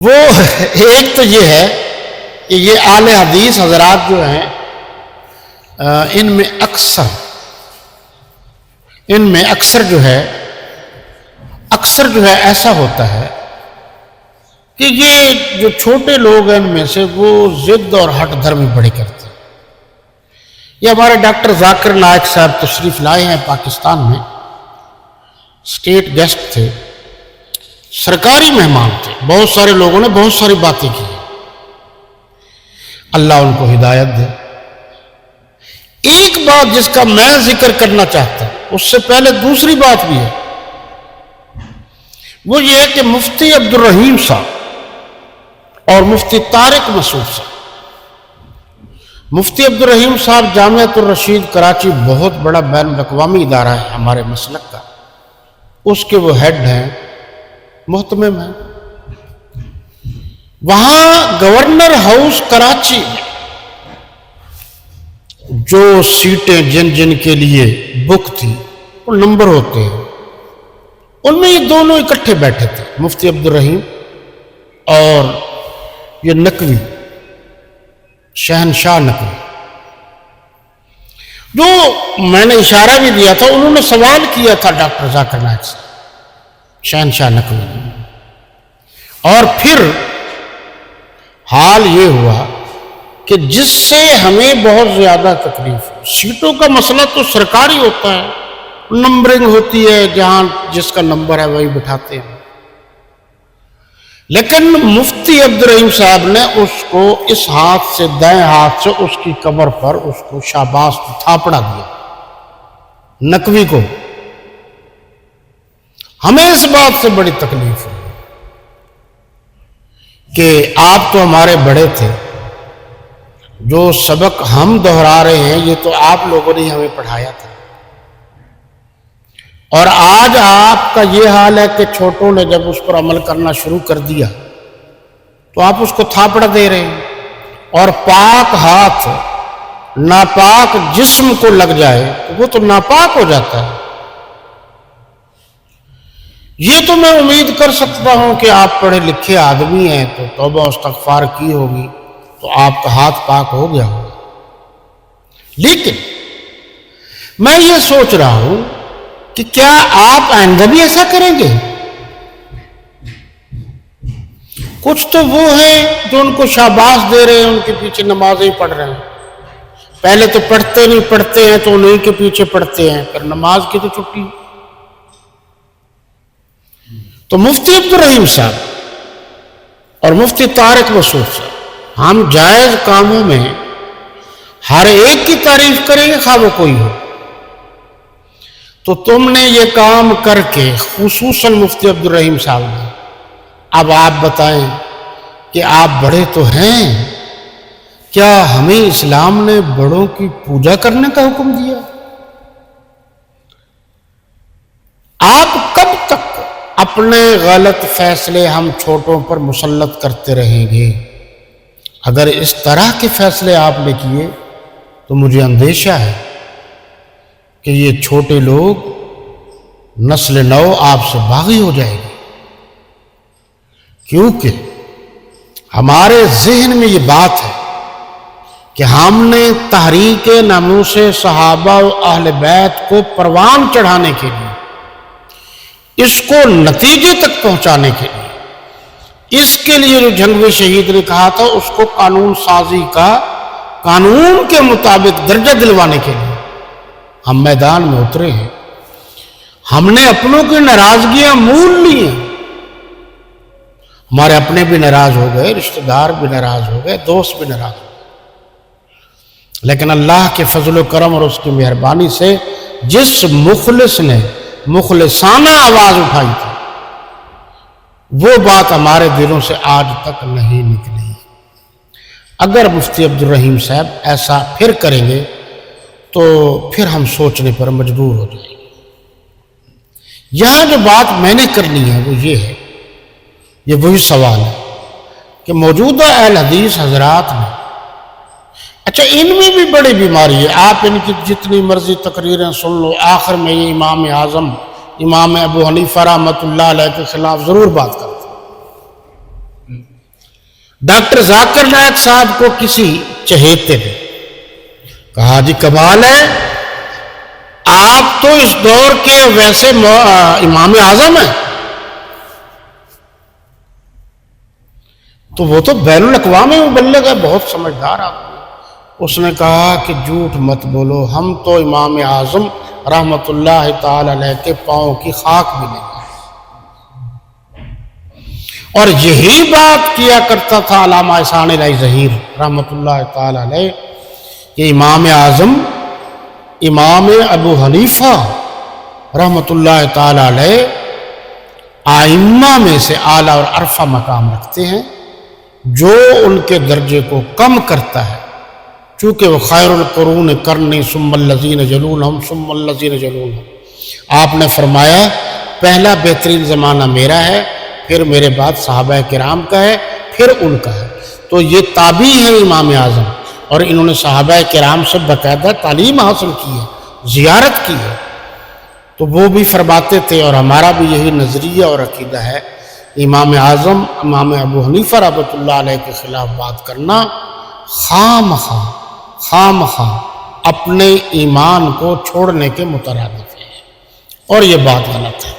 وہ ایک تو یہ ہے کہ یہ اہل حدیث حضرات جو ہیں ان میں اکثر جو ہے ایسا ہوتا ہے کہ یہ جو چھوٹے لوگ ہیں ان میں سے وہ ضد اور ہٹ دھرمی بڑے کرتے ہیں۔ یہ ہمارے ڈاکٹر ذاکر نائک صاحب تشریف لائے ہیں پاکستان میں، اسٹیٹ گیسٹ تھے، سرکاری مہمان تھے، بہت سارے لوگوں نے بہت ساری باتیں کی، اللہ ان کو ہدایت دے۔ ایک بات جس کا میں ذکر کرنا چاہتا ہوں، اس سے پہلے دوسری بات بھی ہے، وہ یہ ہے کہ مفتی عبد الرحیم صاحب اور مفتی طارق مسعود صاحب، مفتی عبد الرحیم صاحب جامعۃ الرشید کراچی بہت بڑا بین الاقوامی ادارہ ہے ہمارے مسلک کا، اس کے وہ ہیڈ ہیں، محتمم ہیں۔ وہاں گورنر ہاؤس کراچی میں جو سیٹیں جن جن کے لیے بک تھی وہ نمبر ہوتے ہیں، ان میں یہ دونوں اکٹھے بیٹھے تھے، مفتی عبد الرحیم اور یہ نقوی، شہنشاہ نقوی، جو میں نے اشارہ بھی دیا تھا، انہوں نے سوال کیا تھا ڈاکٹر ذاکر نائک سے، شہنشاہ نقوی نے، اور پھر حال یہ ہوا کہ جس سے ہمیں بہت زیادہ تکلیف، سیٹوں کا مسئلہ تو سرکاری ہوتا ہے، نمبرنگ ہوتی ہے، جہاں جس کا نمبر ہے وہی بٹھاتے ہیں، لیکن مفتی عبد الرحیم صاحب نے اس کو اس ہاتھ سے، دائیں ہاتھ سے اس کی کمر پر اس کو شاباش تھاپڑا دیا، نقوی کو۔ ہمیں اس بات سے بڑی تکلیف ہوئی کہ آپ تو ہمارے بڑے تھے، جو سبق ہم دہرا رہے ہیں یہ تو آپ لوگوں نے ہمیں پڑھایا تھا، اور آج آپ کا یہ حال ہے کہ چھوٹوں نے جب اس پر عمل کرنا شروع کر دیا تو آپ اس کو تھاپڑ دے رہے ہیں، اور پاک ہاتھ ناپاک جسم کو لگ جائے تو وہ تو ناپاک ہو جاتا ہے۔ یہ تو میں امید کر سکتا ہوں کہ آپ پڑھے لکھے آدمی ہیں تو توبہ استغفار کی ہوگی تو آپ کا ہاتھ پاک ہو گیا ہوگا، لیکن میں یہ سوچ رہا ہوں کہ کیا آپ آئندہ بھی ایسا کریں گے؟ کچھ تو وہ ہیں جو ان کو شاباش دے رہے ہیں، ان کے پیچھے نمازیں پڑھ رہے ہیں، پہلے تو پڑھتے نہیں، پڑھتے ہیں تو انہیں کے پیچھے پڑھتے ہیں، پھر نماز کی تو چھٹی۔ تو مفتی عبد الرحیم صاحب اور مفتی طارق مسعود صاحب، ہم جائز کاموں میں ہر ایک کی تعریف کریں گے، خواہ وہ کوئی ہو، تو تم نے یہ کام کر کے، خصوصاً مفتی عبد الرحیم صاحب نے، اب آپ بتائیں کہ آپ بڑے تو ہیں، کیا ہمیں اسلام نے بڑوں کی پوجا کرنے کا حکم دیا؟ آپ کب تک اپنے غلط فیصلے ہم چھوٹوں پر مسلط کرتے رہیں گے؟ اگر اس طرح کے فیصلے آپ نے کیے تو مجھے اندیشہ ہے کہ یہ چھوٹے لوگ، نسل نو آپ سے باغی ہو جائے گی، کیونکہ ہمارے ذہن میں یہ بات ہے کہ ہم نے تحریک ناموس صحابہ و اہل بیت کو پروان چڑھانے کے لیے، اس کو نتیجے تک پہنچانے کے لیے، اس کے لیے جو جھنگوی شہید نے کہا تھا اس کو قانون سازی کا، قانون کے مطابق درجہ دلوانے کے لیے ہم میدان میں اترے ہیں۔ ہم نے اپنوں کی ناراضگیاں مول لی ہیں، ہمارے اپنے بھی ناراض ہو گئے، رشتہ دار بھی ناراض ہو گئے، دوست بھی ناراض ہو گئے، لیکن اللہ کے فضل و کرم اور اس کی مہربانی سے جس مخلص نے مخلصانہ آواز اٹھائی تھی وہ بات ہمارے دلوں سے آج تک نہیں نکلی۔ اگر مفتی عبد الرحیم صاحب ایسا پھر کریں گے تو پھر ہم سوچنے پر مجبور ہو جائیں گے۔ یہاں جو بات میں نے کرنی ہے وہ یہ ہے، یہ وہی سوال ہے کہ موجودہ اہل حدیث حضرات میں، اچھا ان میں بھی بڑی بیماری ہے، آپ ان کی جتنی مرضی تقریریں سن لو، آخر میں یہ امام اعظم امام ابو حنیفہ رحمۃ اللہ علیہ کے خلاف ضرور بات کرتے ہیں، ڈاکٹر ذاکر نائک صاحب کو کسی چہیتے نے کہا جی کمال ہے، آپ تو اس دور کے ویسے امام اعظم ہیں، تو وہ تو بین الاقوامی مبلغ ہے، بہت سمجھدار آدمی۔ اس نے کہا کہ جھوٹ مت بولو، ہم تو امام اعظم رحمت اللہ تعالی علیہ کے پاؤں کی خاک بھی نہیں۔ اور یہی بات کیا کرتا تھا علامہ احسان الہی ظہیر رحمت اللہ تعالی علیہ کہ امام اعظم امام ابو حنیفہ رحمت اللہ تعالی علیہ ائمہ میں سے اعلیٰ اور عرفہ مقام رکھتے ہیں، جو ان کے درجے کو کم کرتا ہے، چونکہ وہ خیر القرون کرنی ثم الذین یلونہم ثم الذین یلونہم۔ آپ نے فرمایا پہلا بہترین زمانہ میرا ہے، پھر میرے بعد صحابہ کرام کا ہے، پھر ان کا ہے۔ تو یہ تابعی ہے امام اعظم، اور انہوں نے صحابہ کرام سے باقاعدہ تعلیم حاصل کی ہے، زیارت کی ہے۔ تو وہ بھی فرماتے تھے، اور ہمارا بھی یہی نظریہ اور عقیدہ ہے، امام اعظم امام ابو حنیفہ رحمۃ اللہ علیہ کے خلاف بات کرنا خام خواہ اپنے ایمان کو چھوڑنے کے مترادف ہے، اور یہ بات غلط ہے۔